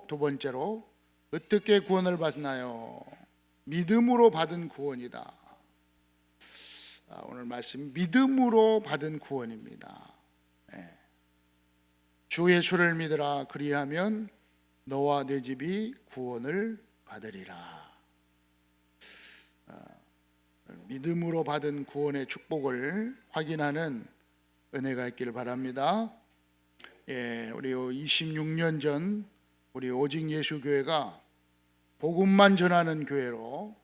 두 번째로 어떻게 구원을 받나요? 믿음으로 받은 구원이다. 오늘 말씀 믿음으로 받은 구원입니다. 주 예수를 믿으라 그리하면 너와 내 집이 구원을 받으리라. 믿음으로 받은 구원의 축복을 확인하는 은혜가 있기를 바랍니다. 우리 26년 전 우리 오직 예수 교회가 복음만 전하는 교회로,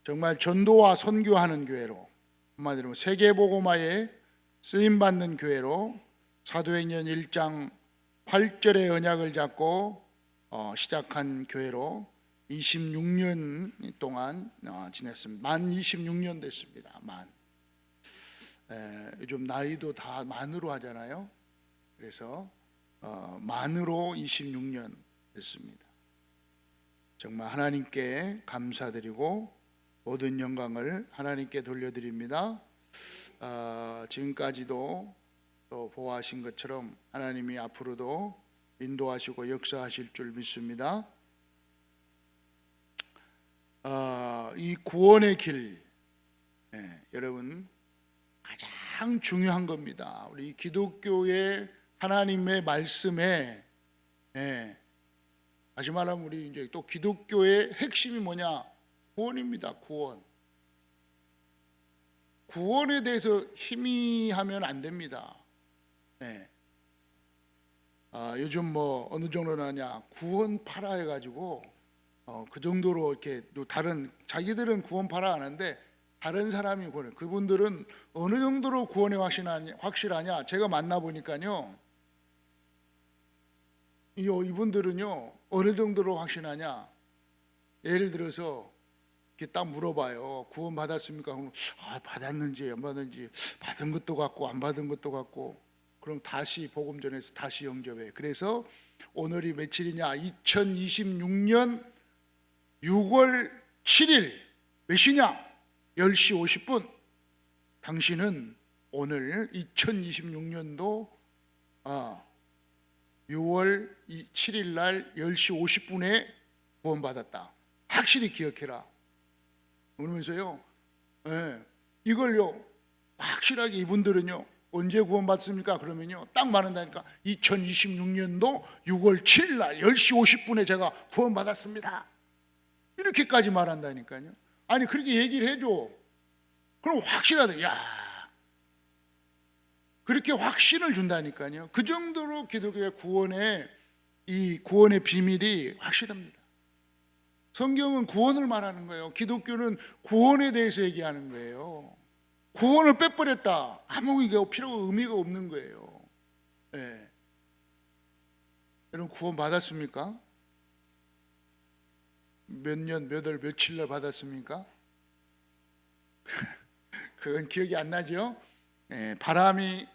정말 전도와 선교하는 교회로, 한마디로 세계 복음화에 쓰임 받는 교회로 사도행전 1장 8절의 언약을 잡고 시작한 교회로 26년 동안 지냈습니다. 만 26년 됐습니다. 요즘 나이도 다 만으로 하잖아요. 그래서 만으로 26년 됐습니다. 정말 하나님께 감사드리고 모든 영광을 하나님께 돌려드립니다. 지금까지도 또 보호하신 것처럼 하나님이 앞으로도 인도하시고 역사하실 줄 믿습니다. 이 구원의 길, 여러분 가장 중요한 겁니다. 우리 기독교의 하나님의 말씀에, 다시 말하면 우리 이제 또 기독교의 핵심이 뭐냐? 구원입니다. 구원에 대해서 희미하면 안 됩니다. 요즘 뭐 어느 정도 나냐? 구원파라 해가지고 그 정도로 이렇게 또 다른 자기들은 구원파라 하는데 다른 사람이 구원해. 그분들은 어느 정도로 구원에 확실하냐? 제가 만나 보니까요, 이분들은요 어느 정도로 확신하냐? 예를 들어서 이렇게 딱 물어봐요. 구원 받았습니까? 그럼 받았는지 안 받았는지, 받은 것도 같고 안 받은 것도 같고. 그럼 다시 복음 전해서 다시 영접해. 그래서 오늘이 며칠이냐? 2026년 6월 7일 몇 시냐? 10시 50분. 당신은 오늘 2026년도 6월 7일 날 10시 50분에 구원받았다. 확실히 기억해라. 그러면서요, 이걸요 확실하게 이분들은요 언제 구원받습니까? 그러면요 딱 말한다니까. 2026년도 6월 7일 날 10시 50분에 제가 구원받았습니다. 이렇게까지 말한다니까요. 아니 그렇게 얘기를 해줘. 그럼 확실하다. 야, 그렇게 확신을 준다니까요. 그 정도로 기독교의 구원의 비밀이 확실합니다. 성경은 구원을 말하는 거예요. 기독교는 구원에 대해서 얘기하는 거예요. 구원을 빼버렸다. 아무 의미가 없는 거예요. 여러분 구원 받았습니까? 몇 년, 몇 월, 며칠 날 받았습니까? 그건 기억이 안 나죠? 바람이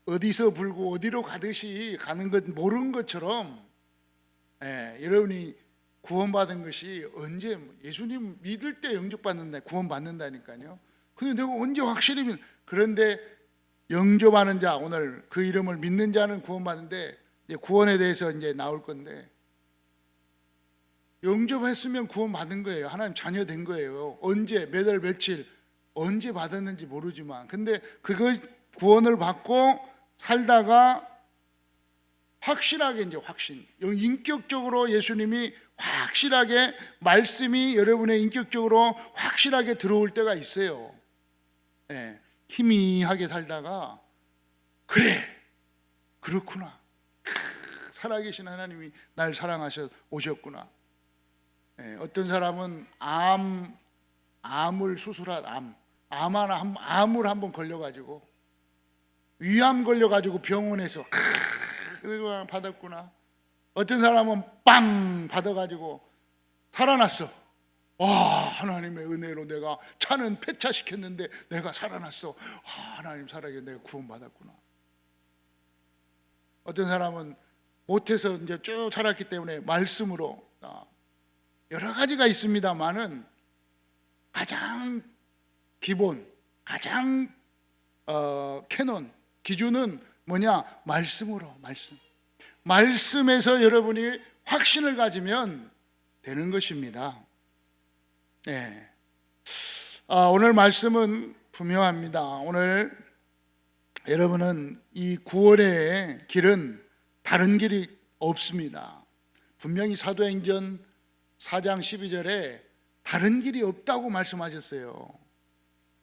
어디서 불고 어디로 가듯이 가는 것 모르는 것처럼, 여러분이 구원받은 것이 언제, 예수님 믿을 때 영접받는다, 구원받는다니까요. 근데 내가 언제 확실히 그런데 영접하는 자, 오늘 그 이름을 믿는 자는 구원받는데, 이제 구원에 대해서 이제 나올 건데, 영접했으면 구원받은 거예요. 하나님 자녀 된 거예요. 언제, 몇 월, 며칠, 언제 받았는지 모르지만, 근데 그거 구원을 받고 살다가 확실하게 이제 인격적으로 예수님이 확실하게 말씀이 여러분의 인격적으로 확실하게 들어올 때가 있어요. 희미하게 살다가 그래, 그렇구나. 살아계신 하나님이 날 사랑하셔 오셨구나. 어떤 사람은 암을 수술한 암을 한번 걸려가지고 위암 걸려가지고 병원에서 그거 받았구나. 어떤 사람은 빵 받아가지고 살아났어. 와, 하나님의 은혜로 내가 차는 폐차시켰는데 내가 살아났어. 하나님 살아계 내가 구원받았구나. 어떤 사람은 못해서 이제 쭉 자랐기 때문에 말씀으로, 여러 가지가 있습니다만은 가장 기본, 가장 캐논, 기준은 뭐냐? 말씀으로, 말씀에서 여러분이 확신을 가지면 되는 것입니다. 네. 오늘 말씀은 분명합니다. 오늘 여러분은 이 구원의 길은 다른 길이 없습니다. 분명히 사도행전 4장 12절에 다른 길이 없다고 말씀하셨어요.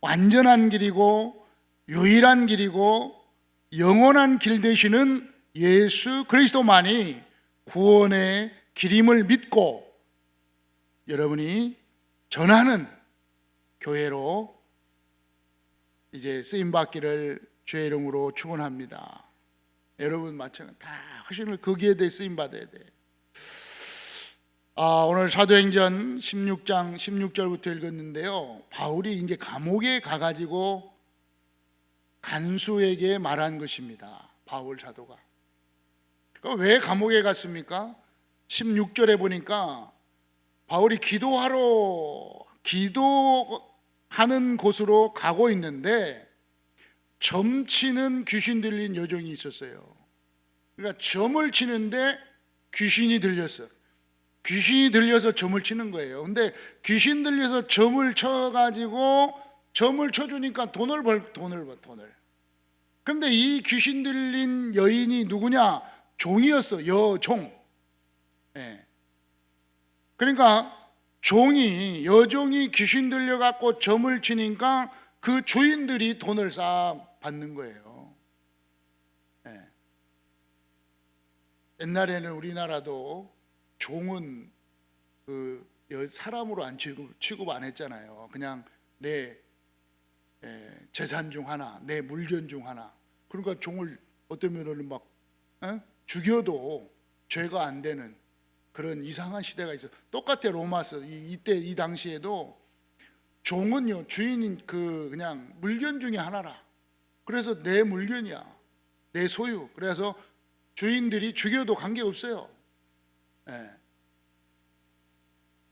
완전한 길이고 유일한 길이고 영원한 길 되시는 예수 그리스도만이 구원의 길임을 믿고 여러분이 전하는 교회로 이제 쓰임받기를 주의 이름으로 축원합니다. 여러분 마찬가지 다 확신을 거기에 대해 쓰임받아야 돼. 오늘 사도행전 16장 16절부터 읽었는데요. 바울이 이제 감옥에 가가지고 간수에게 말한 것입니다. 바울 사도가. 왜 감옥에 갔습니까? 16절에 보니까 바울이 기도하는 곳으로 가고 있는데 점치는 귀신 들린 여종이 있었어요. 그러니까 점을 치는데 귀신이 들렸어. 귀신이 들려서 점을 치는 거예요. 근데 귀신 들려서 점을 쳐가지고 점을 쳐주니까 돈을 벌. 근데 이 귀신 들린 여인이 누구냐? 종이었어. 여종. 네. 그러니까 여종이 귀신 들려갖고 점을 치니까 그 주인들이 돈을 싹 받는 거예요. 네. 옛날에는 우리나라도 종은 그 사람으로 안 취급 안 했잖아요. 그냥 내 재산 중 하나, 내 물건 중 하나. 그러니까 종을 어떤 면으로 막 죽여도 죄가 안 되는 그런 이상한 시대가 있어요. 똑같아. 로마서 이때 이 당시에도 종은요 주인인 그냥 물건 중에 하나라. 그래서 내 물건이야, 내 소유. 그래서 주인들이 죽여도 관계 없어요.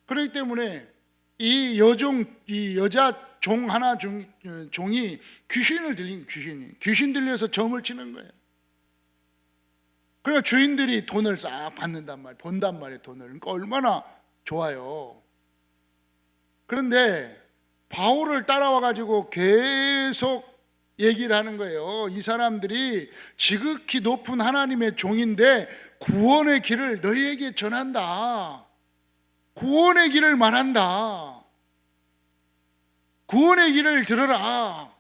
그렇기 때문에 이 여자 종 하나 종이 귀신을 들린 귀신 들려서 점을 치는 거예요. 그러니까 주인들이 돈을 싹 받는단 말이에요. 번단 말이에요, 돈을. 그러니까 얼마나 좋아요. 그런데 바울을 따라와 가지고 계속 얘기를 하는 거예요. 이 사람들이 지극히 높은 하나님의 종인데 구원의 길을 너희에게 전한다. 구원의 길을 말한다. 구원의 길을 들어라.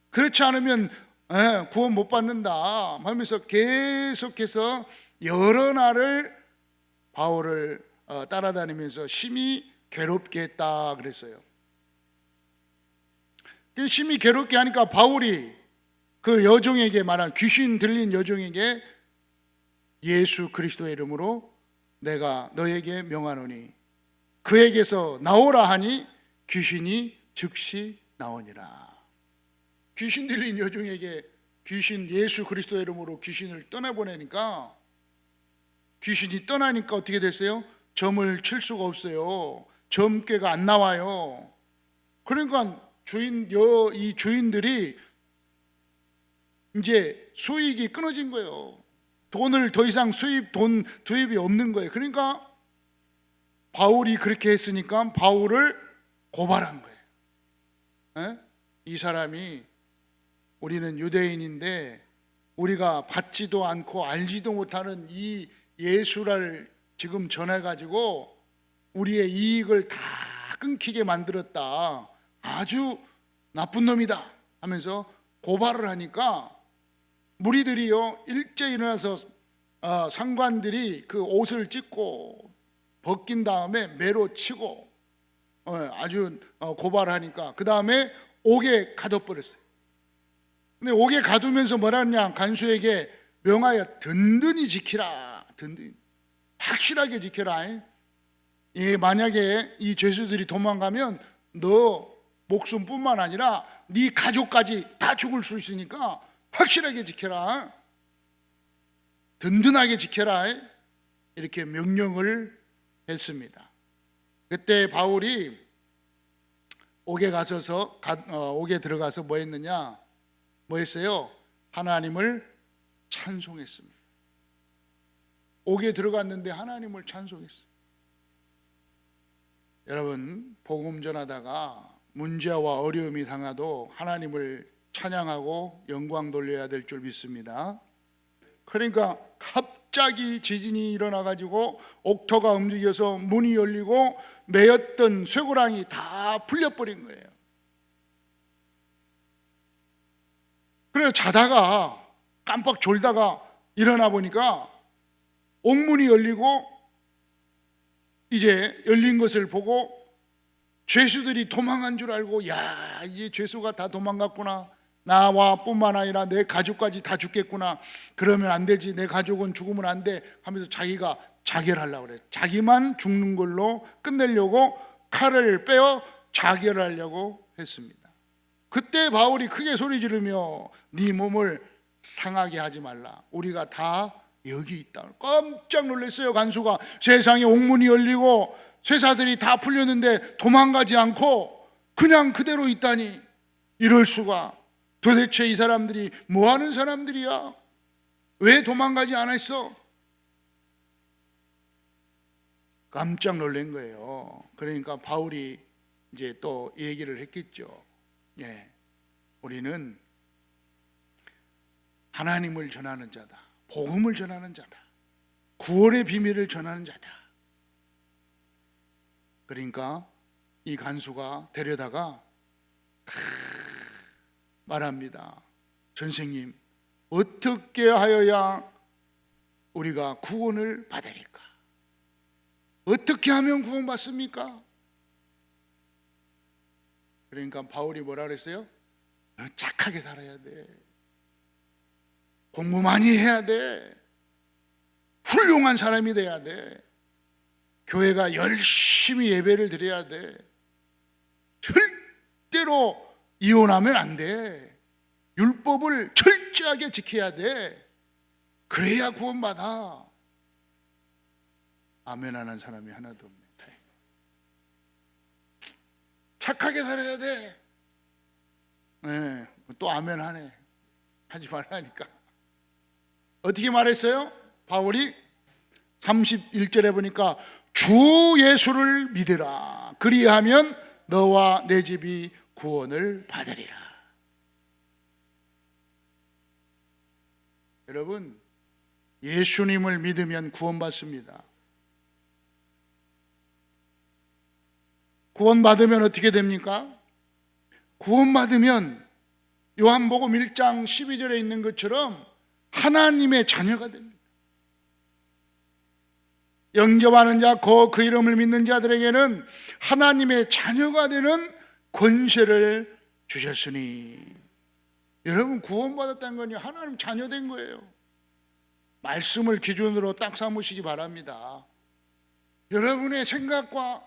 그렇지 않으면 구원 못 받는다 하면서 계속해서 여러 날을 바울을 따라다니면서 심히 괴롭게 했다 그랬어요. 심히 괴롭게 하니까 바울이 그 여종에게 말한 귀신 들린 여종에게 예수 그리스도의 이름으로 내가 너에게 명하노니 그에게서 나오라 하니 귀신이 즉시 나오니라. 귀신 들린 여종에게 예수 그리스도의 이름으로 귀신을 떠나보내니까 귀신이 떠나니까 어떻게 됐어요? 점을 칠 수가 없어요. 점괘가 안 나와요. 그러니까 이 주인들이 이제 수익이 끊어진 거예요. 돈을 더 이상 돈 투입이 없는 거예요. 그러니까 바울이 그렇게 했으니까 바울을 고발한 거예요. 이 사람이 우리는 유대인인데 우리가 받지도 않고 알지도 못하는 이 예수를 지금 전해가지고 우리의 이익을 다 끊기게 만들었다. 아주 나쁜 놈이다 하면서 고발을 하니까 무리들이요 일제히 일어나서 상관들이 그 옷을 찢고 벗긴 다음에 매로 치고 아주 고발하니까 그 다음에 옥에 가둬버렸어요. 근데 옥에 가두면서 뭐라 하냐, 간수에게 명하여 든든히 지키라. 든든히 확실하게 지켜라. 만약에 이 죄수들이 도망가면 너 목숨뿐만 아니라 네 가족까지 다 죽을 수 있으니까 확실하게 지켜라. 든든하게 지켜라. 이렇게 명령을 했습니다. 그때 바울이 옥에 들어가서 뭐 했느냐? 뭐 했어요? 하나님을 찬송했습니다. 옥에 들어갔는데 하나님을 찬송했어요. 여러분, 복음 전하다가 문제와 어려움이 당하도 하나님을 찬양하고 영광 돌려야 될 줄 믿습니다. 그러니까 갑자기 지진이 일어나가지고 옥토가 움직여서 문이 열리고 매였던 쇠고랑이 다 풀려버린 거예요. 그래서 자다가 깜빡 졸다가 일어나 보니까 옥문이 열리고 이제 열린 것을 보고 죄수들이 도망한 줄 알고, 야, 이제 죄수가 다 도망갔구나, 나와 뿐만 아니라 내 가족까지 다 죽겠구나, 그러면 안 되지, 내 가족은 죽으면 안 돼 하면서 자기가 자결하려고 그래요. 자기만 죽는 걸로 끝내려고 칼을 빼어 자결하려고 했습니다. 그때 바울이 크게 소리 지르며 네 몸을 상하게 하지 말라, 우리가 다 여기 있다. 깜짝 놀랐어요. 간수가 세상에 옥문이 열리고 쇠사들이 다 풀렸는데 도망가지 않고 그냥 그대로 있다니, 이럴 수가. 도대체 이 사람들이 뭐 하는 사람들이야? 왜 도망가지 않았어? 깜짝 놀란 거예요. 그러니까 바울이 이제 또 얘기를 했겠죠. 예, 우리는 하나님을 전하는 자다, 복음을 전하는 자다, 구원의 비밀을 전하는 자다. 그러니까 이 간수가 데려다가 말합니다. 선생님, 어떻게 하여야 우리가 구원을 받으리까? 어떻게 하면 구원받습니까? 그러니까 바울이 뭐라 그랬어요? 착하게 살아야 돼, 공부 많이 해야 돼, 훌륭한 사람이 돼야 돼, 교회가 열심히 예배를 드려야 돼, 절대로 이혼하면 안 돼, 율법을 철저하게 지켜야 돼, 그래야 구원받아. 아멘 하는 사람이 하나도 없네. 착하게 살아야 돼. 네, 또 아멘 하네. 하지 말라니까. 어떻게 말했어요? 바울이 31절에 보니까 주 예수를 믿으라, 그리하면 너와 내 집이 구원을 받으리라. 여러분, 예수님을 믿으면 구원받습니다. 구원받으면 어떻게 됩니까? 구원받으면 요한복음 1장 12절에 있는 것처럼 하나님의 자녀가 됩니다. 영접하는 자, 그 이름을 믿는 자들에게는 하나님의 자녀가 되는 권세를 주셨으니. 여러분, 구원받았다는 건 하나님 자녀 된 거예요. 말씀을 기준으로 딱 삼으시기 바랍니다. 여러분의 생각과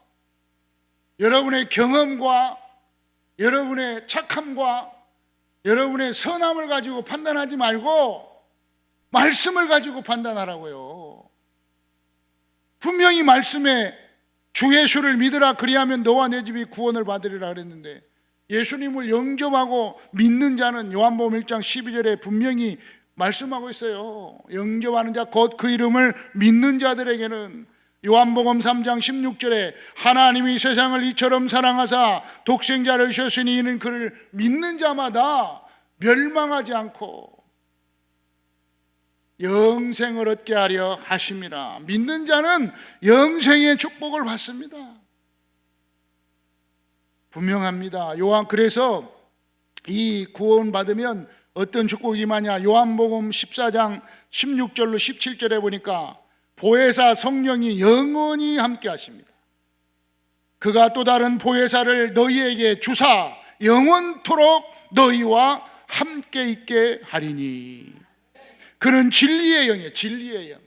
여러분의 경험과 여러분의 착함과 여러분의 선함을 가지고 판단하지 말고 말씀을 가지고 판단하라고요. 분명히 말씀에 주 예수를 믿으라, 그리하면 너와 내 집이 구원을 받으리라 그랬는데, 예수님을 영접하고 믿는 자는 요한복음 1장 12절에 분명히 말씀하고 있어요. 영접하는 자, 곧 그 이름을 믿는 자들에게는. 요한복음 3장 16절에 하나님이 세상을 이처럼 사랑하사 독생자를 주셨으니 이는 그를 믿는 자마다 멸망하지 않고 영생을 얻게 하려 하심이라. 믿는 자는 영생의 축복을 받습니다. 분명합니다. 그래서 이 구원 받으면 어떤 축복이 임하냐? 요한복음 14장 16절로 17절에 보니까 보혜사 성령이 영원히 함께 하십니다. 그가 또 다른 보혜사를 너희에게 주사 영원토록 너희와 함께 있게 하리니. 그는 진리의 영이에요. 진리의 영.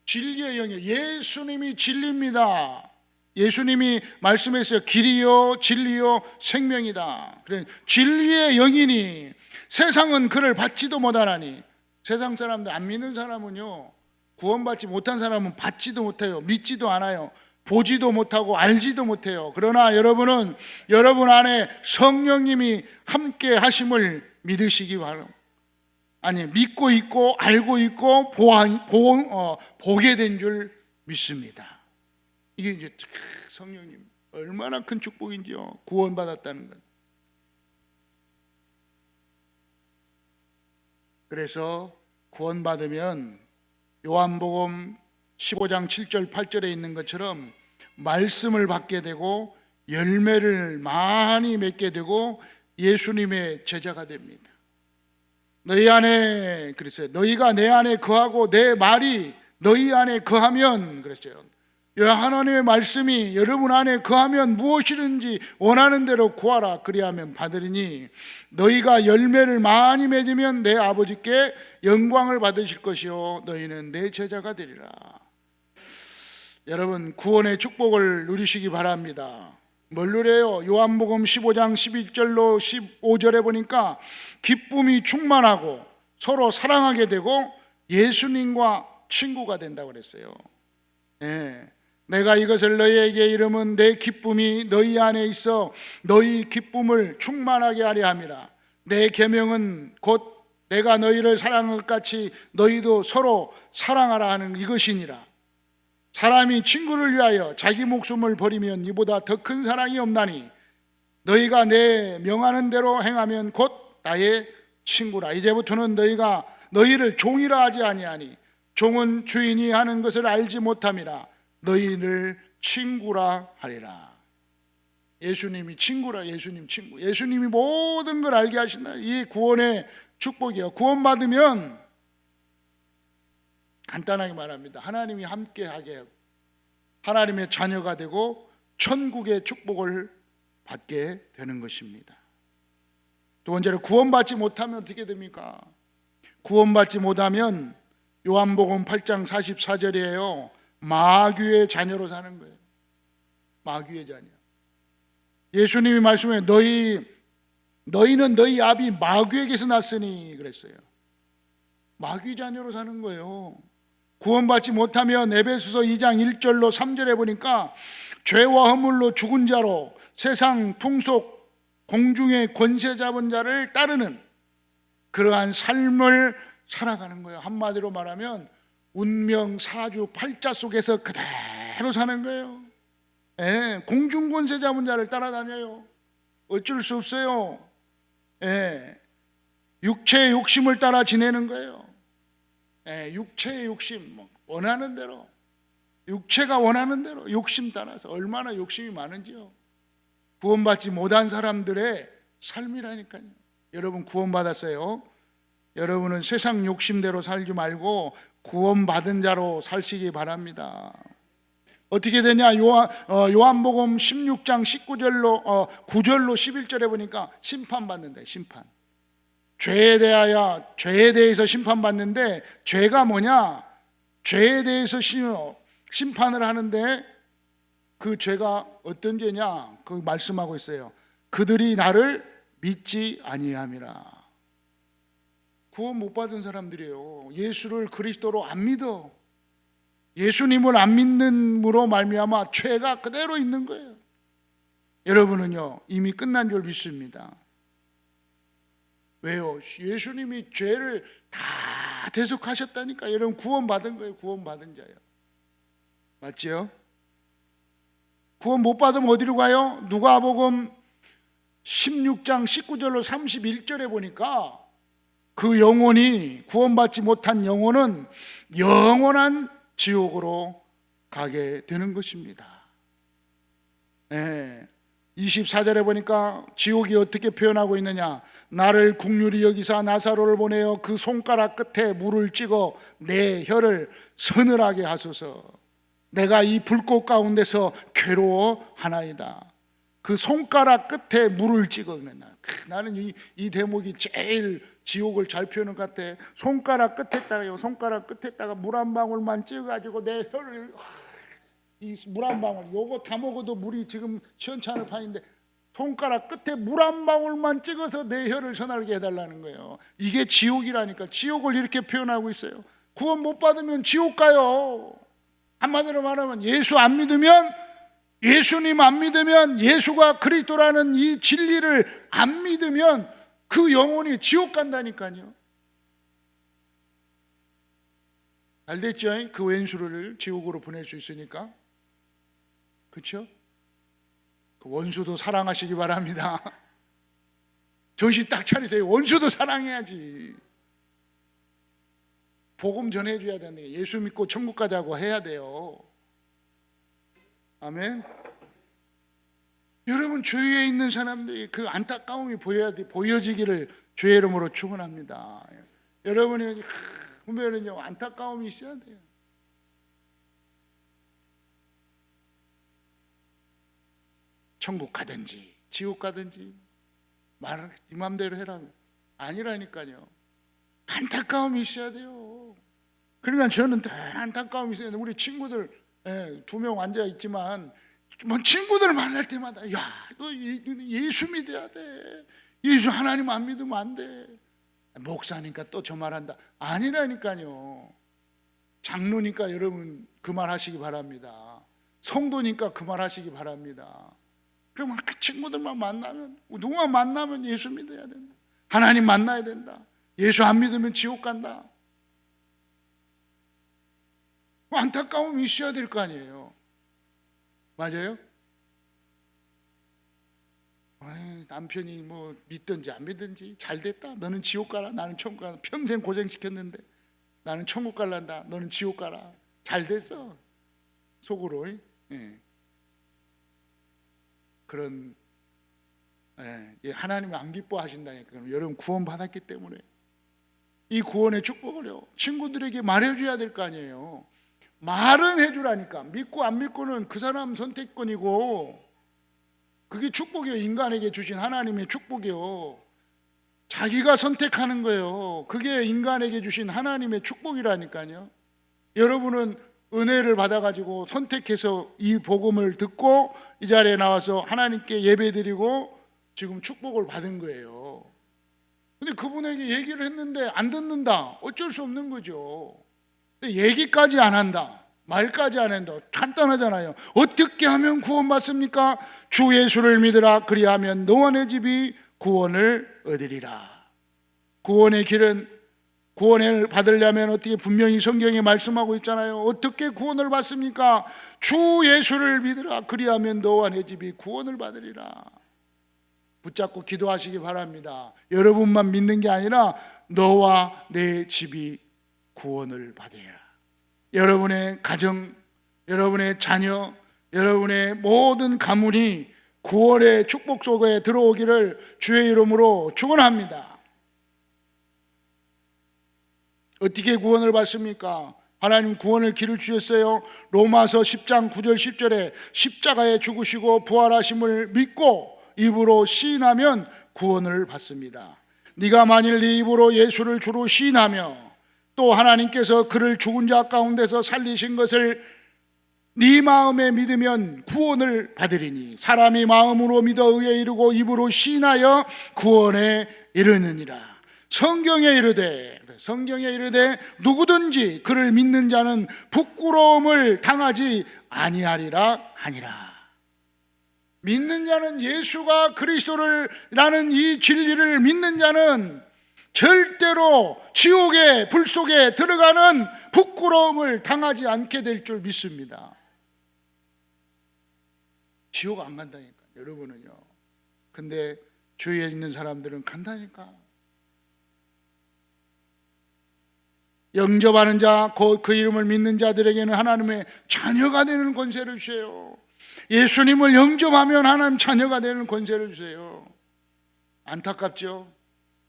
진리의 영이에요. 예수님이 진리입니다. 예수님이 말씀했어요. 길이요 진리요 생명이다. 그래, 진리의 영이니 세상은 그를 받지도 못하나니. 세상 사람들, 안 믿는 사람은요, 구원받지 못한 사람은 받지도 못해요. 믿지도 않아요. 보지도 못하고 알지도 못해요. 그러나 여러분은 여러분 안에 성령님이 함께 하심을 믿으시기 바랍니다. 아니, 믿고 있고 알고 있고 보게 된 줄 믿습니다. 이게 이제 성령님 얼마나 큰 축복인지요. 구원받았다는 것. 그래서 구원받으면 요한복음 15장 7절 8절에 있는 것처럼 말씀을 받게 되고 열매를 많이 맺게 되고 예수님의 제자가 됩니다. 너희 안에, 그랬어요. 너희가 내 안에 거하고 내 말이 너희 안에 거하면, 그랬어요. 하나님의 말씀이 여러분 안에 거하면 무엇이든지 원하는 대로 구하라. 그리하면 받으리니 너희가 열매를 많이 맺으면 내 아버지께 영광을 받으실 것이요 너희는 내 제자가 되리라. 여러분, 구원의 축복을 누리시기 바랍니다. 뭘 누려요? 요한복음 15장 11절로 15절에 보니까 기쁨이 충만하고 서로 사랑하게 되고 예수님과 친구가 된다고 그랬어요. 내가 이것을 너희에게 이름은 내 기쁨이 너희 안에 있어 너희 기쁨을 충만하게 하려 함이라. 내 계명은 곧 내가 너희를 사랑한 것 같이 너희도 서로 사랑하라 하는 이것이니라. 사람이 친구를 위하여 자기 목숨을 버리면 이보다 더 큰 사랑이 없나니 너희가 내 명하는 대로 행하면 곧 나의 친구라. 이제부터는 너희가 너희를 종이라 하지 아니하니 종은 주인이 하는 것을 알지 못함이라. 너희를 친구라 하리라. 예수님이 친구라. 예수님 친구. 예수님이 모든 걸 알게 하신다. 이 구원의 축복이요. 구원받으면 간단하게 말합니다. 하나님이 함께하게 하나님의 자녀가 되고 천국의 축복을 받게 되는 것입니다. 두 번째로 구원받지 못하면 어떻게 됩니까? 구원받지 못하면 요한복음 8장 44절이에요. 마귀의 자녀로 사는 거예요. 마귀의 자녀. 예수님이 말씀해 너희는 너희 아비 마귀에게서 났으니 그랬어요. 마귀 자녀로 사는 거예요. 구원받지 못하면 에베소서 2장 1절로 3절에 보니까 죄와 허물로 죽은 자로 세상 풍속 공중의 권세 잡은 자를 따르는 그러한 삶을 살아가는 거예요. 한마디로 말하면 운명 사주 팔자 속에서 그대로 사는 거예요. 공중 권세 잡은 자를 따라다녀요. 어쩔 수 없어요. 육체의 욕심을 따라 지내는 거예요. 육체의 욕심, 원하는 대로, 육체가 원하는 대로 욕심 따라서 얼마나 욕심이 많은지요. 구원받지 못한 사람들의 삶이라니까요. 여러분 구원받았어요. 여러분은 세상 욕심대로 살지 말고 구원받은 자로 살시기 바랍니다. 어떻게 되냐? 요한복음 16장 19절로 9절로 11절에 보니까 심판받는다. 심판. 죄에 대해서 심판받는데 죄가 뭐냐? 죄에 대해서 심판을 하는데 그 죄가 어떤 죄냐? 그 말씀하고 있어요. 그들이 나를 믿지 아니함이라. 구원 못 받은 사람들이에요. 예수를 그리스도로 안 믿어. 예수님을 안 믿는으로 말미암아 죄가 그대로 있는 거예요. 여러분은요 이미 끝난 줄 믿습니다. 왜요? 예수님이 죄를 다 대속하셨다니까. 여러분 구원받은 거예요. 구원받은 자예요. 맞지요? 구원 못 받으면 어디로 가요? 누가복음 16장 19절로 31절에 보니까 그 영혼이 구원받지 못한 영혼은 영원한 지옥으로 가게 되는 것입니다. 24절에 보니까 지옥이 어떻게 표현하고 있느냐? 나를 긍휼히 여기사 나사로를 보내어 그 손가락 끝에 물을 찍어 내 혀를 서늘하게 하소서. 내가 이 불꽃 가운데서 괴로워하나이다. 그 손가락 끝에 물을 찍어. 나는 이 대목이 제일 지옥을 잘 표현한 것 같아. 손가락 끝에다가 물 한 방울만 찍어가지고 내 혀를, 이 물 한 방울, 요거 다 먹어도 물이 지금 시원찮을 판인데 손가락 끝에 물 한 방울만 찍어서 내 혀를 서늘게 해달라는 거예요. 이게 지옥이라니까. 지옥을 이렇게 표현하고 있어요. 구원 못 받으면 지옥 가요. 한마디로 말하면 예수 안 믿으면, 예수님 안 믿으면, 예수가 그리스도라는 이 진리를 안 믿으면 그 영혼이 지옥 간다니까요. 잘 됐죠? 그 왼수를 지옥으로 보낼 수 있으니까. 그렇죠? 그 원수도 사랑하시기 바랍니다. 정신 딱 차리세요. 원수도 사랑해야지. 복음 전해줘야 되는 게 예수 믿고 천국 가자고 해야 돼요. 아멘. 여러분, 주위에 있는 사람들이 그 안타까움이 보여지기를 주의 이름으로 축원합니다. 여러분이 보면은요, 안타까움이 있어야 돼요. 천국 가든지 지옥 가든지 말을 네 맘대로 해라. 아니라니까요. 안타까움이 있어야 돼요. 그러니까 저는 늘 안타까움이 있어요. 우리 친구들 2명 앉아 있지만 뭐 친구들 만날 때마다 야, 너 예수 믿어야 돼. 예수 하나님 안 믿으면 안 돼. 목사니까 또 저 말한다. 아니라니까요. 장로니까 여러분 그 말 하시기 바랍니다. 성도니까 그 말 하시기 바랍니다. 그러면 그 친구들만 만나면, 누구만 만나면 예수 믿어야 된다. 하나님 만나야 된다. 예수 안 믿으면 지옥 간다. 안타까움이 있어야 될 거 아니에요. 맞아요? 남편이 뭐 믿든지 안 믿든지 잘 됐다. 너는 지옥 가라. 나는 천국 가라. 평생 고생시켰는데 나는 천국 갈란다. 너는 지옥 가라. 잘 됐어. 속으로. 그런 하나님이 안 기뻐하신다니까. 그럼 여러분 구원 받았기 때문에 이 구원의 축복을요 친구들에게 말해줘야 될 거 아니에요. 말은 해주라니까. 믿고 안 믿고는 그 사람 선택권이고, 그게 축복이에요. 인간에게 주신 하나님의 축복이요. 자기가 선택하는 거예요. 그게 인간에게 주신 하나님의 축복이라니까요. 여러분은 은혜를 받아가지고 선택해서 이 복음을 듣고 이 자리에 나와서 하나님께 예배드리고 지금 축복을 받은 거예요. 근데 그분에게 얘기를 했는데 안 듣는다. 어쩔 수 없는 거죠. 근데 얘기까지 안 한다. 말까지 안 한다. 간단하잖아요. 어떻게 하면 구원받습니까? 주 예수를 믿으라. 그리하면 너와 내 집이 구원을 얻으리라. 구원의 길은, 구원을 받으려면 어떻게, 분명히 성경에 말씀하고 있잖아요. 어떻게 구원을 받습니까? 주 예수를 믿으라. 그리하면 너와 내 집이 구원을 받으리라. 붙잡고 기도하시기 바랍니다. 여러분만 믿는 게 아니라 너와 내 집이 구원을 받으리라. 여러분의 가정, 여러분의 자녀, 여러분의 모든 가문이 구원의 축복 속에 들어오기를 주의 이름으로 축원합니다. 어떻게 구원을 받습니까? 하나님 구원의 길을 주셨어요. 로마서 10장 9절 10절에 십자가에 죽으시고 부활하심을 믿고 입으로 시인하면 구원을 받습니다. 네가 만일 네 입으로 예수를 주로 시인하며 또 하나님께서 그를 죽은 자 가운데서 살리신 것을 네 마음에 믿으면 구원을 받으리니 사람이 마음으로 믿어 의에 이르고 입으로 시인하여 구원에 이르느니라. 성경에 이르되 누구든지 그를 믿는 자는 부끄러움을 당하지 아니하리라 하니라. 믿는 자는, 예수가 그리스도라는 이 진리를 믿는 자는 절대로 지옥의 불 속에 들어가는 부끄러움을 당하지 않게 될 줄 믿습니다. 지옥 안 간다니까 여러분은요. 근데 주위에 있는 사람들은 간다니까. 영접하는 자, 그 이름을 믿는 자들에게는 하나님의 자녀가 되는 권세를 주세요. 예수님을 영접하면 하나님 자녀가 되는 권세를 주세요. 안타깝죠?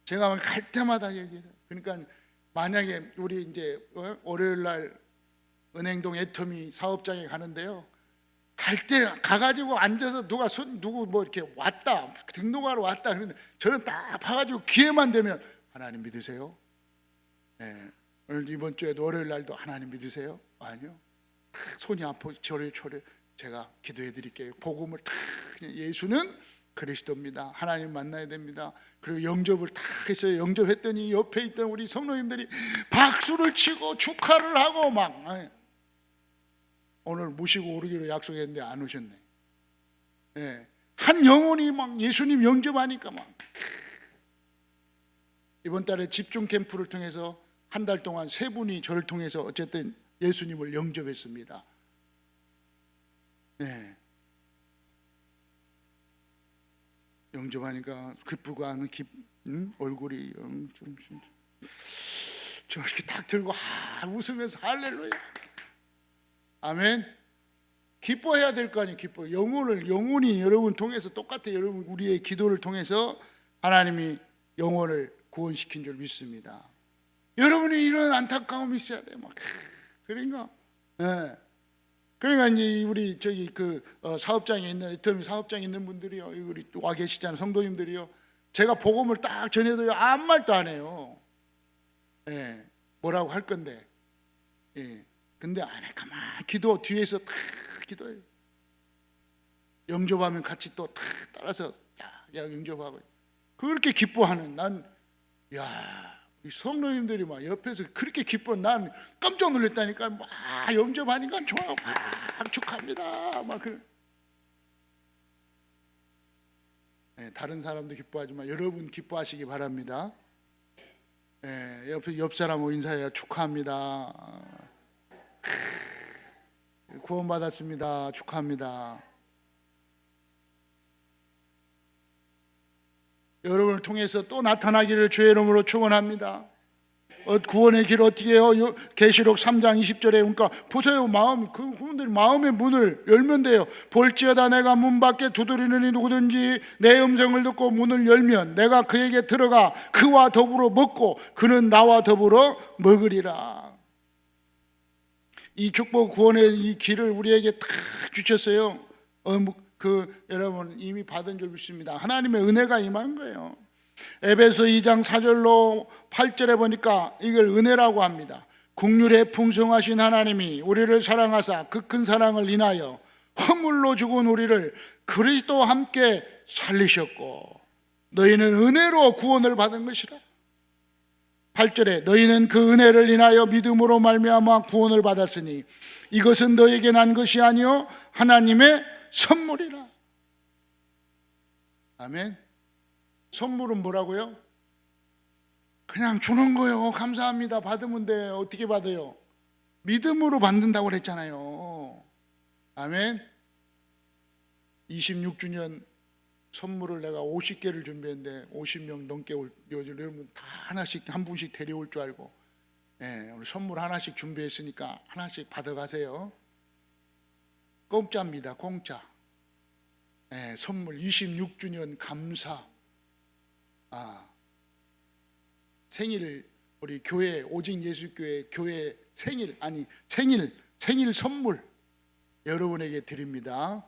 제가 갈 때마다 얘기해요. 그러니까 만약에 우리 이제 월요일 날 은행동 애터미 사업장에 가는데요. 갈 때 가가지고 앉아서 누구 뭐 이렇게 왔다, 등록하러 왔다 그러는데 저는 딱 봐가지고 기회만 되면 하나님 믿으세요? 네. 오늘 이번 주에도 월요일 날도 하나님 믿으세요? 아니요. 손이 아파 저를 제가 기도해 드릴게요. 복음을 다, 예수는 그리스도입니다. 하나님 만나야 됩니다. 그리고 영접을 다 했어요. 영접했더니 옆에 있던 우리 성도님들이 박수를 치고 축하를 하고 막 오늘 모시고 오르기로 약속했는데 안 오셨네. 네. 한 영혼이 막 예수님 영접하니까 막 이번 달에 집중 캠프를 통해서 한 달 동안 세 분이 저를 통해서 어쨌든 예수님을 영접했습니다. 네. 영접하니까 기쁘고 하는 얼굴이 좀 이렇게 딱 들고 웃으면서 할렐루야. 아멘. 기뻐해야 될 거 아니에요. 기뻐. 영혼이 여러분 통해서 똑같아요. 여러분 우리의 기도를 통해서 하나님이 영혼을 구원시킨 줄 믿습니다. 여러분이 이런 안타까움이 있어야 돼요. 막 그러니까, 네. 그러니까 이제 우리 저기 사업장에 있는 이터미 사업장에 있는 분들이요, 우리 와 계시잖아요, 성도님들이요. 제가 복음을 딱 전해도요 아무 말도 안 해요. 예, 뭐라고 할 건데, 예. 근데 안에 가만 기도 뒤에서 딱 기도해요. 영접하면 같이 또 딱 따라서 딱 영접하고 그렇게 기뻐하는 야. 이 성도님들이 막 옆에서 그렇게 기뻐. 난 깜짝 놀랐다니까. 막 영접하니까 좋아, 막 축하합니다. 막 네, 다른 사람도 기뻐하지만 여러분 기뻐하시기 바랍니다. 네, 옆 사람 인사해요. 축하합니다. 구원받았습니다. 축하합니다. 여러분을 통해서 또 나타나기를 주의 이름으로 축원합니다. 구원의 길 어떻게 해요? 계시록 3장 20절에 그러니까 보세요. 그분들이 마음의 문을 열면 돼요. 볼지어다 내가 문 밖에 두드리는 이 누구든지 내 음성을 듣고 문을 열면 내가 그에게 들어가 그와 더불어 먹고 그는 나와 더불어 먹으리라. 이 축복 구원의 이 길을 우리에게 딱 주셨어요. 여러분 이미 받은 줄 믿습니다. 하나님의 은혜가 임한 거예요. 에베소 2장 4절로 8절에 보니까 이걸 은혜라고 합니다. 국률에 풍성하신 하나님이 우리를 사랑하사 그 큰 사랑을 인하여 허물로 죽은 우리를 그리스도와 함께 살리셨고 너희는 은혜로 구원을 받은 것이라. 8절에 너희는 그 은혜를 인하여 믿음으로 말미암아 구원을 받았으니 이것은 너에게 난 것이 아니요 하나님의 선물이라. 아멘. 선물은 뭐라고요? 그냥 주는 거요. 감사합니다. 받으면 돼. 어떻게 받아요? 믿음으로 받는다고 그랬잖아요. 아멘. 26주년 선물을 내가 50개를 준비했는데 50명 넘게 여러분 다 하나씩 한 분씩 데려올 줄 알고, 네, 우리 선물 하나씩 준비했으니까 하나씩 받아가세요. 공짜입니다. 공짜. 네, 선물 26주년 감사. 생일 우리 교회 오직 예수교회 교회 생일 선물 여러분에게 드립니다.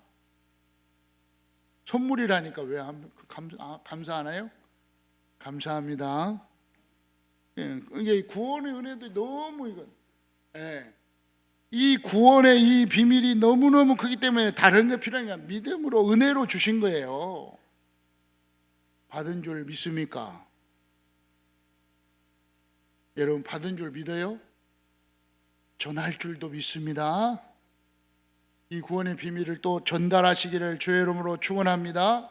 선물이라니까 왜 감사하나요? 감사합니다. 이게 구원의 은혜도 너무 이건, 예. 이 구원의 이 비밀이 너무너무 크기 때문에 다른 게 필요하니까 믿음으로 은혜로 주신 거예요. 받은 줄 믿습니까? 여러분 받은 줄 믿어요? 전할 줄도 믿습니다. 이 구원의 비밀을 또 전달하시기를 주의 이름으로 축원합니다.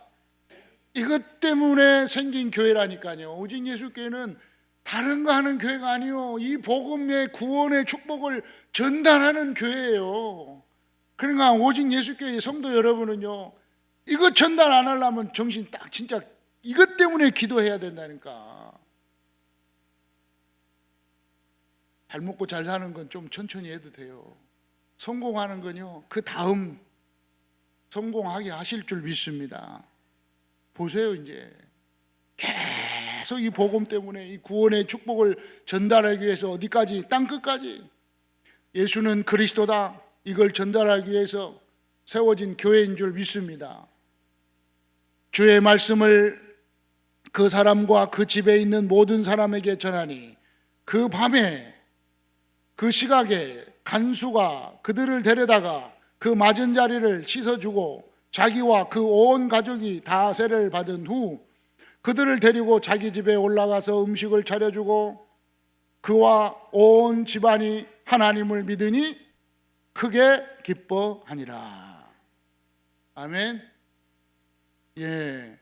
이것 때문에 생긴 교회라니까요. 오직 예수교회는 다른 거 하는 교회가 아니요, 이 복음의 구원의 축복을 전달하는 교회예요. 그러니까 오직 예수교회 성도 여러분은요, 이거 전달 안 하려면 정신 딱 진짜 이것 때문에 기도해야 된다니까. 잘 먹고 잘 사는 건 좀 천천히 해도 돼요. 성공하는 건요, 그 다음 성공하게 하실 줄 믿습니다. 보세요. 이제 계속 이 복음 때문에 이 구원의 축복을 전달하기 위해서 어디까지? 땅끝까지 예수는 그리스도다, 이걸 전달하기 위해서 세워진 교회인 줄 믿습니다. 주의 말씀을 그 사람과 그 집에 있는 모든 사람에게 전하니 그 밤에 그 시각에 간수가 그들을 데려다가 그 맞은 자리를 씻어주고 자기와 그 온 가족이 다 세례를 받은 후 그들을 데리고 자기 집에 올라가서 음식을 차려주고 그와 온 집안이 하나님을 믿으니 크게 기뻐하니라. 아멘. 예,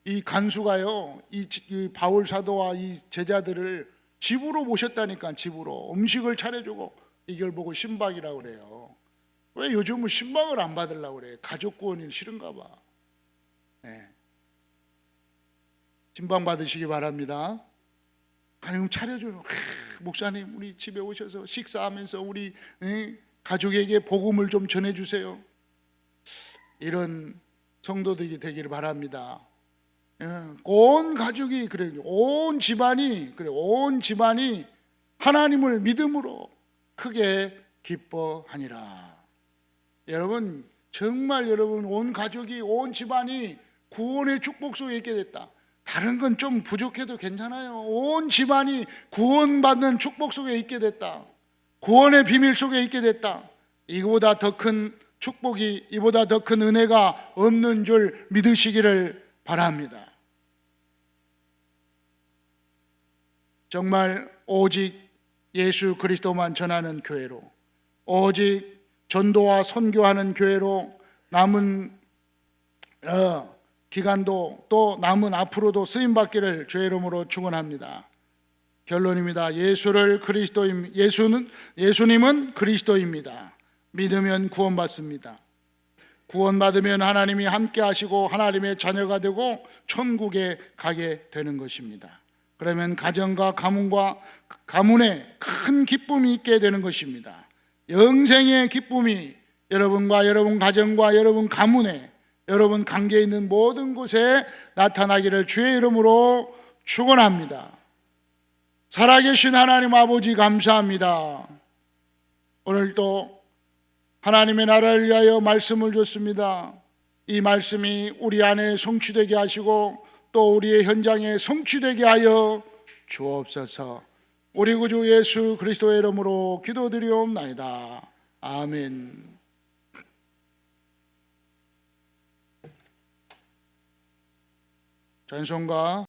이 간수가요, 이 바울 사도와 이 제자들을 집으로 모셨다니까. 집으로 음식을 차려주고. 이걸 보고 신방이라고 그래요. 왜 요즘은 신방을 안 받으려고 그래? 가족 구원이 싫은가 봐. 네. 신방 받으시기 바랍니다. 가정 차려주는 목사님 우리 집에 오셔서 식사하면서 우리 가족에게 복음을 좀 전해주세요. 이런 성도들이 되기를 바랍니다. 온 가족이 그래, 온 집안이 그래, 온 집안이 하나님을 믿음으로 크게 기뻐하니라. 여러분 정말 여러분 온 가족이 온 집안이 구원의 축복 속에 있게 됐다. 다른 건 좀 부족해도 괜찮아요. 온 집안이 구원받는 축복 속에 있게 됐다. 구원의 비밀 속에 있게 됐다. 이보다 더 큰 축복이, 이보다 더 큰 은혜가 없는 줄 믿으시기를 바랍니다. 정말 오직 예수 그리스도만 전하는 교회로, 오직 전도와 선교하는 교회로 남은 기간도 또 남은 앞으로도 쓰임받기를 주의 이름으로 축원합니다. 결론입니다. 예수님은 그리스도입니다. 믿으면 구원받습니다. 구원받으면 하나님이 함께 하시고 하나님의 자녀가 되고 천국에 가게 되는 것입니다. 그러면 가정과 가문에 큰 기쁨이 있게 되는 것입니다. 영생의 기쁨이 여러분과 여러분 가정과 여러분 가문에 여러분 관계에 있는 모든 곳에 나타나기를 주의 이름으로 축원합니다. 살아계신 하나님 아버지 감사합니다. 오늘도 하나님의 나라를 위하여 말씀을 줬습니다. 이 말씀이 우리 안에 성취되게 하시고 또 우리의 현장에 성취되게 하여 주옵소서. 우리 구주 예수 그리스도의 이름으로 기도드리옵나이다. 아멘. 찬송가